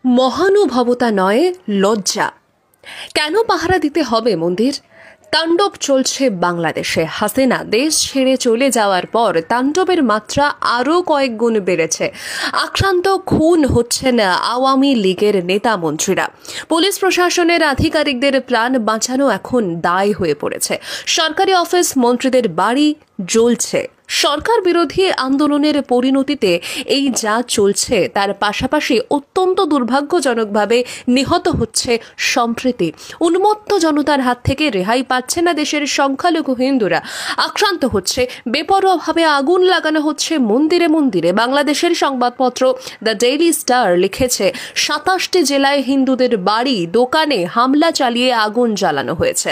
মহানুভবতা নয়, লজ্জা। কেন পাহারা দিতে হবে মন্দির? তাণ্ডব চলছে বাংলাদেশে। হাসিনা দেশ ছেড়ে চলে যাওয়ার পর তাণ্ডবের মাত্রা আরও কয়েক গুণ বেড়েছে। আক্রান্ত, খুন হচ্ছেন আওয়ামী লীগের নেতা মন্ত্রীরা। পুলিশ প্রশাসনের আধিকারিকদের প্রাণ বাঁচানো এখন দায় হয়ে পড়েছে। সরকারি অফিস, মন্ত্রীদের বাড়ি জ্বলছে। সরকার বিরোধী আন্দোলনের পরিণতিতে এই যা চলছে তার পাশাপাশি অত্যন্ত দুর্ভাগ্যজনকভাবে নিহত হচ্ছে সম্প্রীতি। উন্মত্ত জনতার হাত থেকে রেহাই পাচ্ছে না দেশের সংখ্যালঘু হিন্দুরা। আক্রান্ত হচ্ছে, বেপরোয়াভাবে আগুন লাগানো হচ্ছে মন্দিরে মন্দিরে। বাংলাদেশের সংবাদপত্র দ্য ডেইলি স্টার লিখেছে, ২৭টি জেলায় হিন্দুদের বাড়ি, দোকানে হামলা চালিয়ে আগুন জ্বালানো হয়েছে।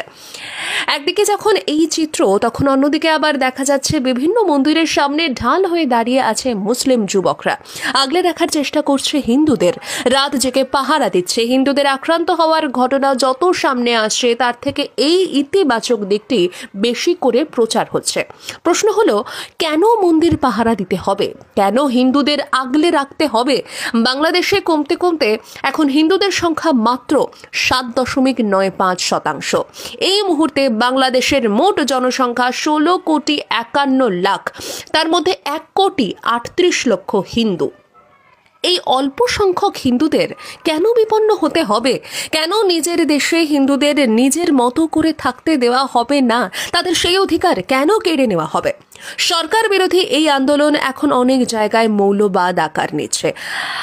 একদিকে যখন এই চিত্র, তখন অন্যদিকে আবার দেখা যাচ্ছে বিভিন্ন মন্দিরের সামনে ঢাল হয়ে দাঁড়িয়ে আছে মুসলিম যুবকরা। আগলে রাখার চেষ্টা করছে হিন্দুদের, রাত জেগে পাহারা দিচ্ছে। হিন্দুদের আক্রান্ত হওয়ার ঘটনা যত সামনে আসছে তার থেকে এই ইতিবাচক দিকটি বেশি করে প্রচার হচ্ছে। প্রশ্ন হলো, কেন মন্দির পাহারা দিতে হবে? কেন হিন্দুদের আগলে রাখতে হবে? বাংলাদেশে কমতে কমতে এখন হিন্দুদের সংখ্যা মাত্র 7.95%। এই মুহূর্তে বাংলাদেশের মোট জনসংখ্যা 16,51,00,000। তার মধ্যে 1,38,00,000 হিন্দু। এই অল্প সংখ্যক হিন্দুদের কেন বিপন্ন হতে হবে? কেন নিজের দেশে হিন্দুদের নিজের মতো করে থাকতে দেওয়া হবে না? তাদের সেই অধিকার কেন কেড়ে নেওয়া হবে? সরকার বিরোধী এই আন্দোলন এখন অনেক জায়গায় মৌলবাদ আকার নিচ্ছে।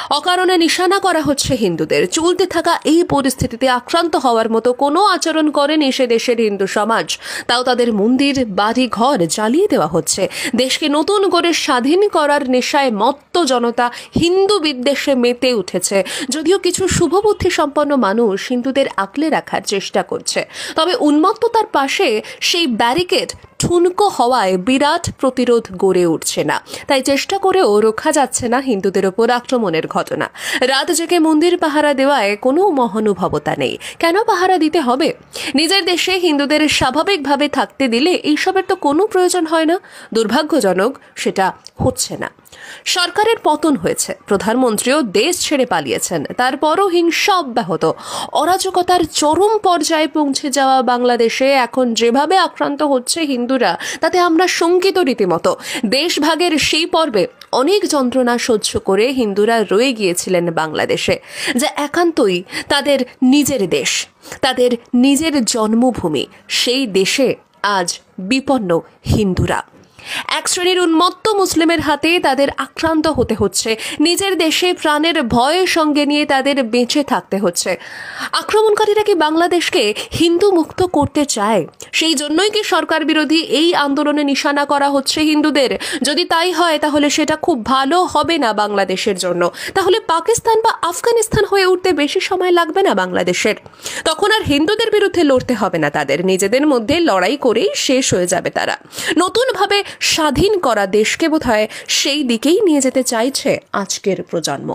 অকারণে নিশানা করা হচ্ছে হিন্দুদের। চলতে থাকা এই পরিস্থিতিতে আক্রান্ত হওয়ার মতো কোনো আচরণ করেনি সে দেশের হিন্দু সমাজ। তাও তাদের মন্দির, বাড়ি ঘর জ্বালিয়ে দেওয়া হচ্ছে। দেশকে নতুন করে স্বাধীন করার নেশায় মত্ত জনতা হিন্দু বিদ্বেষে মেতে উঠেছে। যদিও কিছু শুভবুদ্ধি সম্পন্ন মানুষ হিন্দুদের আগলে রাখার চেষ্টা করছে, তবে উন্মত্ততার পাশে সেই ব্যারিকেড ঠুনকো হওয়ায় বিরাট প্রতিরোধ গড়ে উঠছে না। তাই চেষ্টা করেও রক্ষা যাচ্ছে না হিন্দুদের ওপর আক্রমণের ঘটনা। রাত জেগে মন্দির পাহারা দেওয়ায় কোনো মহানুভবতা নেই। কেন পাহারা দিতে হবে? নিজের দেশে হিন্দুদের স্বাভাবিকভাবে থাকতে দিলে এইসবের তো কোনো প্রয়োজন হয় না। দুর্ভাগ্যজনক, সেটা হচ্ছে না। সরকারের পতন হয়েছে, প্রধানমন্ত্রীও দেশ ছেড়ে পালিয়েছেন, তারপরও হিংসা অব্যাহত। অরাজকতার চরম পর্যায়ে পৌঁছে যাওয়া বাংলাদেশে এখন যেভাবে আক্রান্ত হচ্ছে হিন্দুরা, তাতে আমরা শঙ্কিত রীতিমতো। দেশভাগের সেই পর্বে অনেক যন্ত্রণা সহ্য করে হিন্দুরা রয়ে গিয়েছিলেন বাংলাদেশে, যা একান্তই তাদের নিজের দেশ, তাদের নিজের জন্মভূমি। সেই দেশে আজ বিপন্ন হিন্দুরা। এক শ্রেণীর উন্মত্ত মুসলিমের হাতে তাদের আক্রান্ত হতে হচ্ছে। নিজের দেশে প্রাণের ভয় সঙ্গে নিয়ে তাদের বেঁচে থাকতে হচ্ছে। আক্রমণকারীরা কি বাংলাদেশকে হিন্দু মুক্ত করতে চায়? সেই জন্যই কি সরকার বিরোধী এই আন্দোলনে নিশানা করা হচ্ছে হিন্দুদের? যদি তাই হয়, তাহলে সেটা খুব ভালো হবে না বাংলাদেশের জন্য। তাহলে পাকিস্তান বা আফগানিস্তান হয়ে উঠতে বেশি সময় লাগবে না বাংলাদেশের। তখন আর হিন্দুদের বিরুদ্ধে লড়তে হবে না তাদের, নিজেদের মধ্যে লড়াই করেই শেষ হয়ে যাবে তারা। নতুনভাবে স্বাধীন করা দেশকে বোধহয় সেই দিকেই নিয়ে যেতে চাইছে আজকের প্রজন্ম।